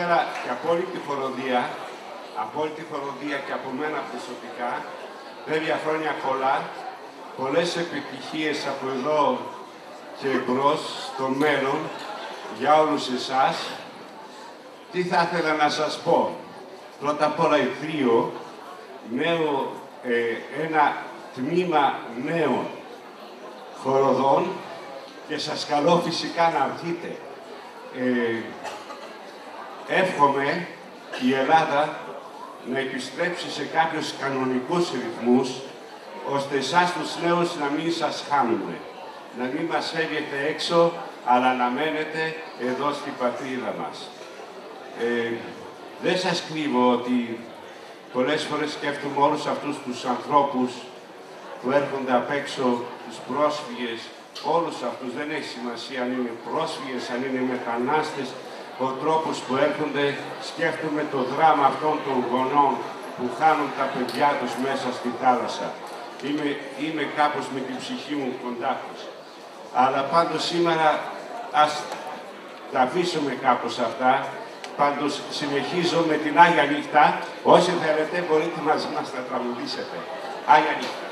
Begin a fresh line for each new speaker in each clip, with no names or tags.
σήμερα και απόλυτη χοροδία και από μένα προσωπικά, βέβαια χρόνια πολλά, πολλές επιτυχίες από εδώ και εμπρός στο μέλλον για όλους εσάς. Τι θα ήθελα να σας πω. Πρώτα απ' όλα η Θείο, ένα τμήμα νέων χοροδών και σας καλώ φυσικά να έρθετε. Εύχομαι η Ελλάδα να επιστρέψει σε κάποιους κανονικούς ρυθμούς, ώστε εσάς τους νέους να μην σας χάνουμε. Να μην μας φεύγετε έξω, αλλά να μένετε εδώ στην πατρίδα μας. Δεν σας κρύβω ότι πολλές φορές σκέφτομαι όλους αυτούς τους ανθρώπους που έρχονται απ' έξω, τους πρόσφυγες, όλους αυτούς, δεν έχει σημασία αν είναι πρόσφυγες, αν είναι μετανάστες, ο τρόπος που έρχονται, σκέφτομαι το δράμα αυτών των γονών που χάνουν τα παιδιά τους μέσα στη θάλασσα. Είμαι κάπως με την ψυχή μου κοντά τους. Αλλά πάντως σήμερα ας τα αφήσουμε κάπως αυτά. Πάντως συνεχίζω με την Άγια Νύχτα. Όσοι θέλετε μπορείτε μαζί μας να τραγουδήσετε. Άγια Νύχτα.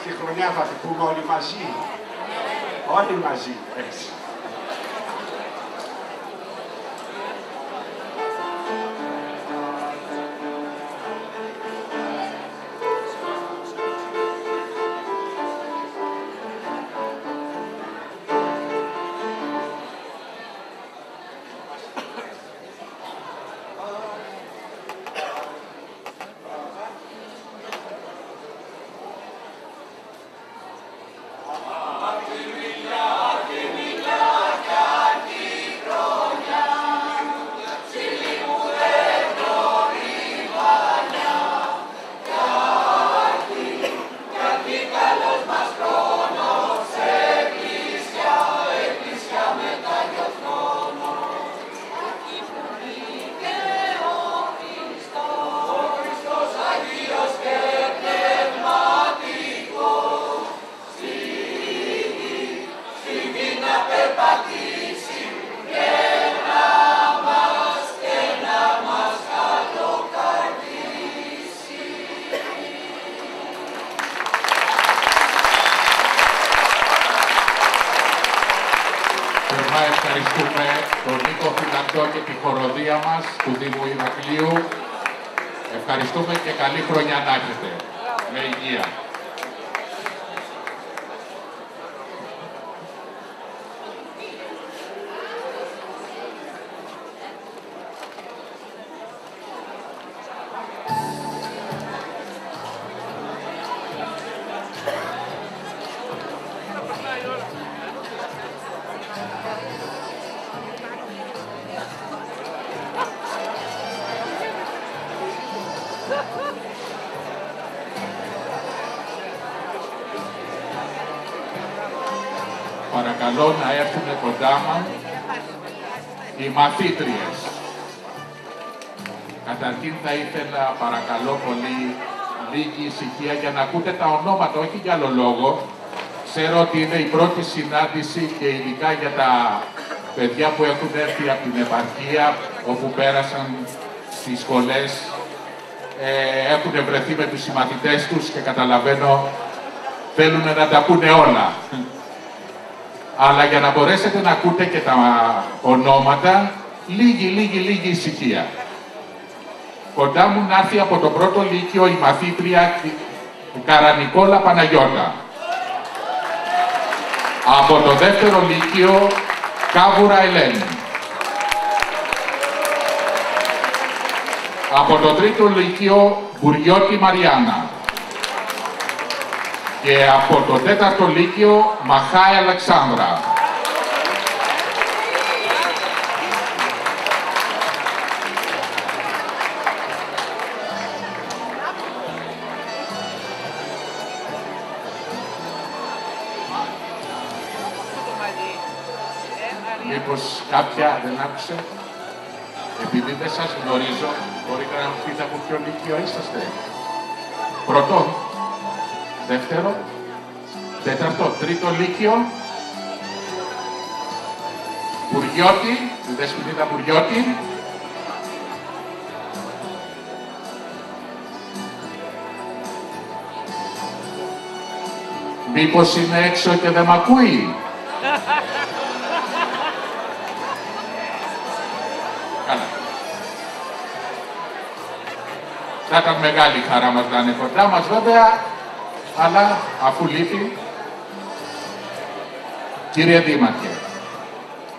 Και χρονιά θα την πούμε όλοι μαζί. Όλοι μαζί, έτσι.
ευχαριστούμε τον Νίκο Φυλακτό και τη χοροδία μας του Δήμου Ηρακλείου. Ευχαριστούμε και καλή χρονιά να έχετε. Με υγεία. Παρακαλώ να έρθουν κοντά μας οι μαθήτριες. Καταρχήν θα ήθελα, παρακαλώ πολύ, λίγη ησυχία για να ακούτε τα ονόματα, όχι για άλλο λόγο. Ξέρω ότι είναι η πρώτη συνάντηση και ειδικά για τα παιδιά που έχουν έρθει από την επαρχία, όπου πέρασαν στις σχολές, έχουν βρεθεί με τους συμμαθητές τους και καταλαβαίνω θέλουν να τα πούνε όλα. Αλλά για να μπορέσετε να ακούτε και τα ονόματα, λίγη ησυχία. Κοντά μου να έρθει από το πρώτο λύκειο η μαθήτρια Καρανικόλα Παναγιώτα. Από το δεύτερο λύκειο Κάβουρα Ελένη. Από το τρίτο λύκειο Μπουριώτη Μαριάννα. Και από το τέταρτο λύκειο Μαχάη Αλεξάνδρα. Μήπως κάποια δεν άκουσε? Επειδή δεν σας γνωρίζω, μπορείτε να μου πείτε από ποιο λύκειο είσαστε? Πρώτο, δεύτερο, τέταρτο, τρίτο λύκειο, Μπουριώτη, τη Δεσποινίδα Μπουριώτη. Μήπως είναι έξω και δεν μ' ακούει? Καλά. Θα ήταν μεγάλη χαρά μας να είναι κοντά μας βέβαια, αλλά αφού λείπει, κύριε Δήμαρχε,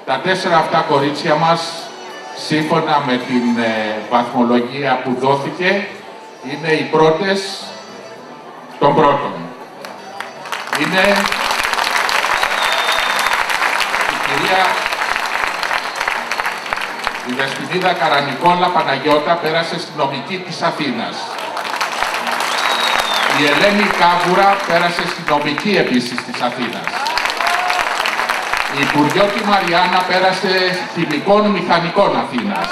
τα 4 αυτά κορίτσια μας, σύμφωνα με την βαθμολογία που δόθηκε, είναι οι πρώτες των πρώτων. Είναι η κυρία η Δεσποινίδα Καρανικόλα Παναγιώτα, πέρασε στην νομική της Αθήνας. Η Ελένη Κάβουρα πέρασε στην νομική επίσης της Αθήνας. Η Μπουριώτη Μαριάννα πέρασε χημικών μηχανικών Αθήνας.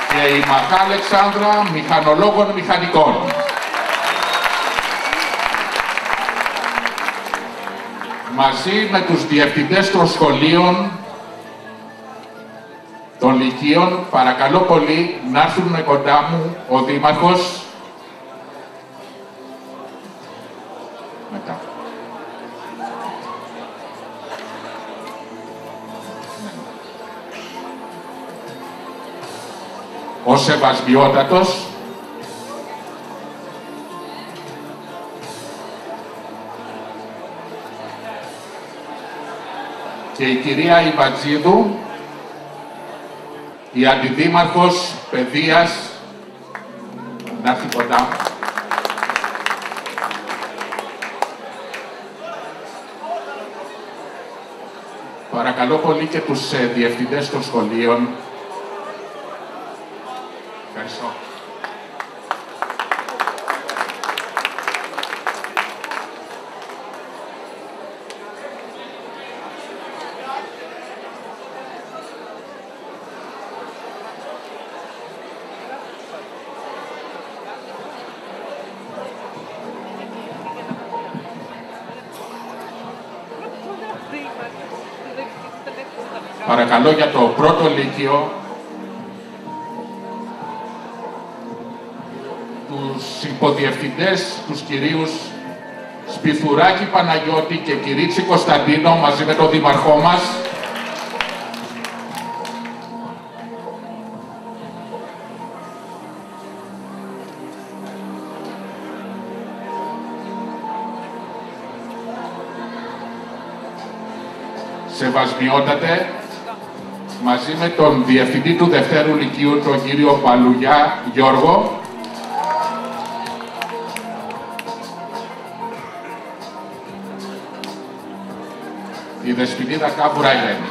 Και η Μαχά Αλεξάνδρα μηχανολόγων μηχανικών. Μαζί με τους διευθυντές των σχολείων των λυκείων, παρακαλώ πολύ να έρθουν κοντά μου ο Δήμαρχος. Μετά. Ο Σεβασμιότατος, και η κυρία Ιβατζίδου, η Αντιδήμαρχος Παιδείας, να έρθει κοντά μου. Παρακαλώ πολύ και τους διευθυντές των σχολείων. Ευχαριστώ. Παρακαλώ για το πρώτο λύκειο τους υποδιευθυντές, τους κυρίους Πιθουράκη Παναγιώτη και Κυρίτσι Κωνσταντίνο μαζί με τον δήμαρχό μας. Σεβασμιότατε, μαζί με τον Διευθυντή του Δευτέρου Λυκείου, τον κύριο Παλουγιά Γιώργο, η Δεσποινίδα Κάβουρα Ελένη.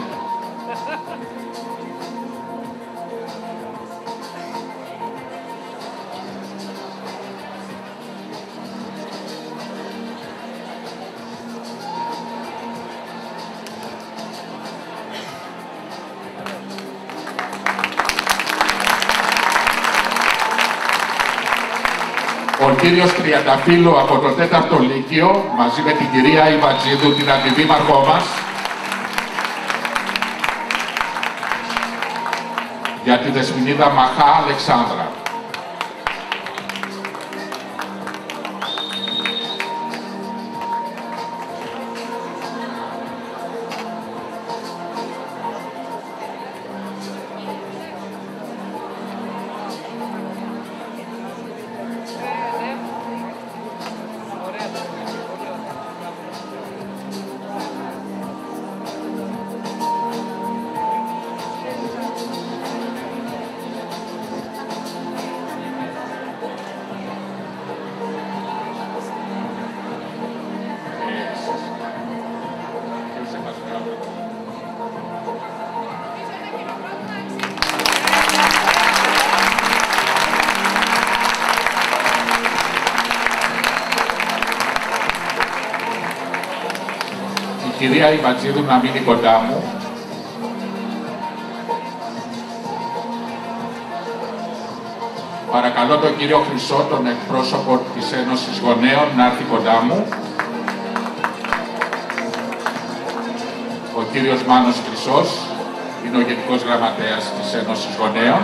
Ο κύριος Τριανταφύλλου από το 4ο Λύκειο, μαζί με την κυρία Ιβατζίδου, την αντιδήμαρχό μας, για τη Δεσποινίδα Μαχά Αλεξάνδρα. Η κυρία Ιβατζίδου να μείνει κοντά μου. Παρακαλώ τον κύριο Χρυσό, τον εκπρόσωπο της Ένωσης Γονέων, να έρθει κοντά μου. Ο κύριος Μάνος Χρυσός είναι ο Γενικός Γραμματέας της Ένωσης Γονέων.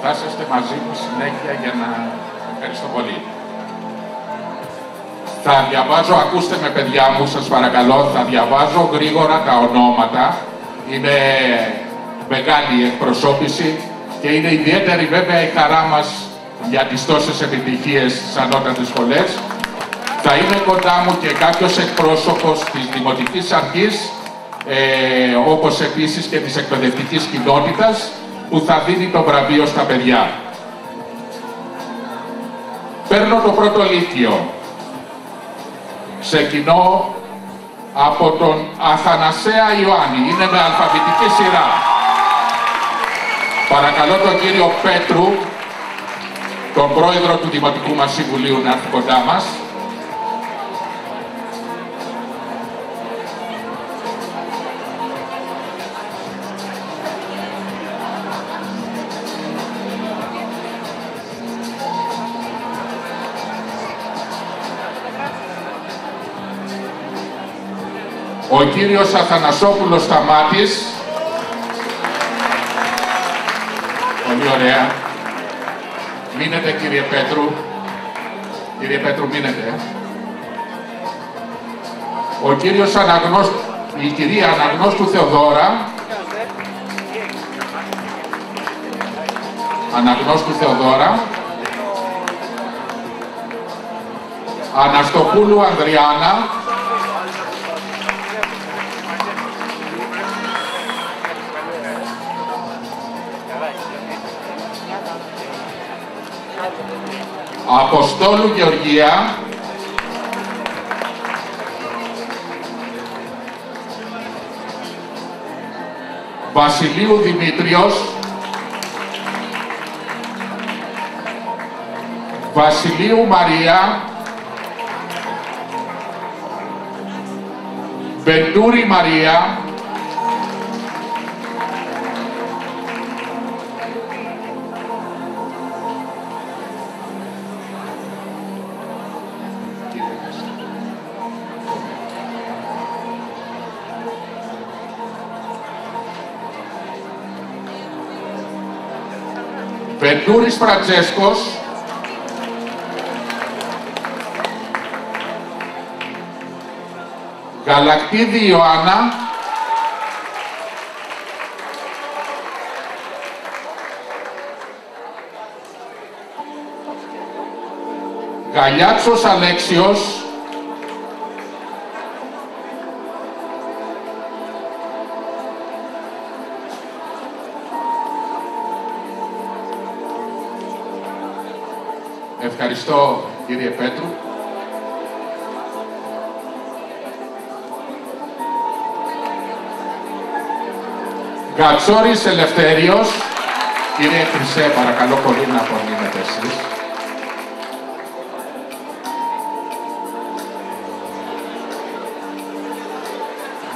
Θα είσαστε μαζί μου συνέχεια για να... Ευχαριστώ πολύ. Θα διαβάζω, ακούστε με παιδιά μου, σας παρακαλώ, θα διαβάζω γρήγορα τα ονόματα. Είναι μεγάλη εκπροσώπηση και είναι ιδιαίτερη βέβαια η χαρά μας για τις τόσες επιτυχίες στις ανώτατες σχολές. Θα είναι κοντά μου και κάποιος εκπρόσωπος της Δημοτικής Αρχής, όπως επίσης και της εκπαιδευτικής κοινότητας, που θα δίνει το βραβείο στα παιδιά. Παίρνω το πρώτο λύκειο. Ξεκινώ από τον Αθανασέα Ιωάννη. Είναι με αλφαβητική σειρά. Παρακαλώ τον κύριο Πέτρου, τον πρόεδρο του Δημοτικού μας Συμβουλίου, να έρθει κοντά μας. Ο κύριος Αθανασόπουλος Σταμάτης. Πολύ ωραία. Μείνετε κύριε Πέτρου. Κύριε Πέτρου, μείνετε. Ο κύριος η κυρία Αναγνώστου Θεοδώρα. Αναγνώστου Θεοδώρα. Αναστοπούλου Ανδριάννα. Αποστόλου Γεωργία. Βασιλείου Δημήτριος. Βασιλείου Μαρία. Βεντούρη Μαρία. Βεντούρης Φραντζέσκος. Γαλακτίδη Ιωάννα, Γαλιάτσος Αλέξιος, ευχαριστώ κύριε Πέτρου. Γκατσόρης Ελευθέριος, κύριε Χρυσέ, παρακαλώ πολύ να απομείνετε εσείς.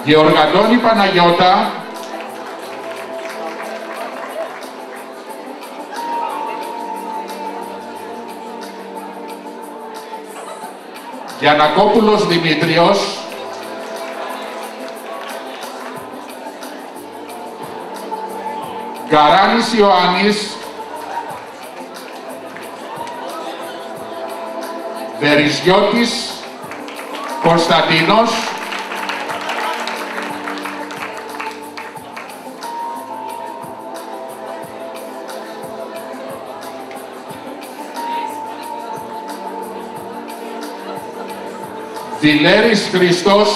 Γεωργαντώνη Παναγιώτα, Γιαννακόπουλος Δημήτριος, Γκαράνης Ιωάννης, Βεριζιώτης Κωνσταντίνος, Δηλέρης Χριστός,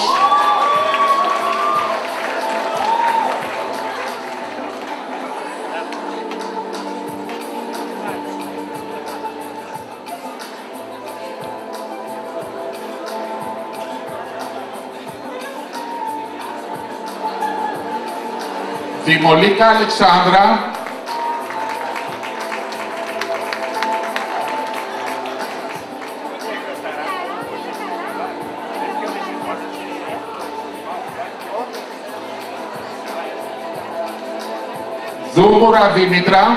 Δημολίκα Αλεξάνδρα, Δούμουρα Δήμητρα,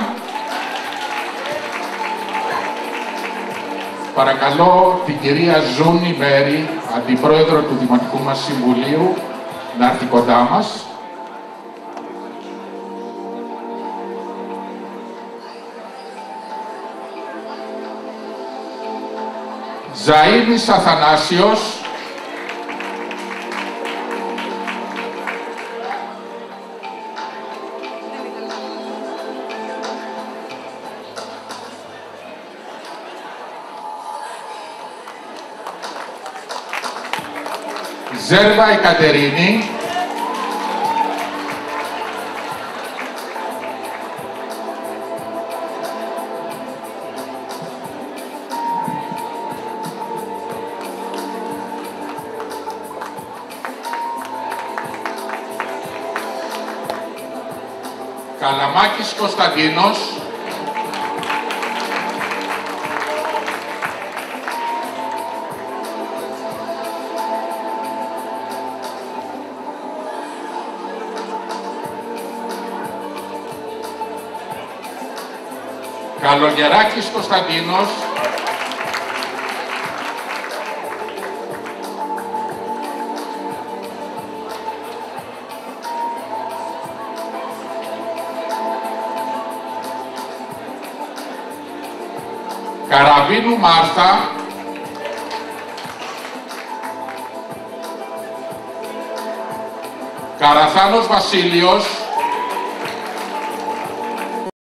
παρακαλώ την κυρία Ζούνη Μέρη, αντιπρόεδρο του Δημοτικού μας Συμβουλίου, να έρθει κοντά μας. Ζαΐνης Αθανάσιος, Ζέρβα η Κατερίνη, Καλαμάκης Κωνσταντίνος, Καλογεράκης Κωνσταντίνος, Καραβίνου Μάρθα, Καραθάνος Βασίλειος,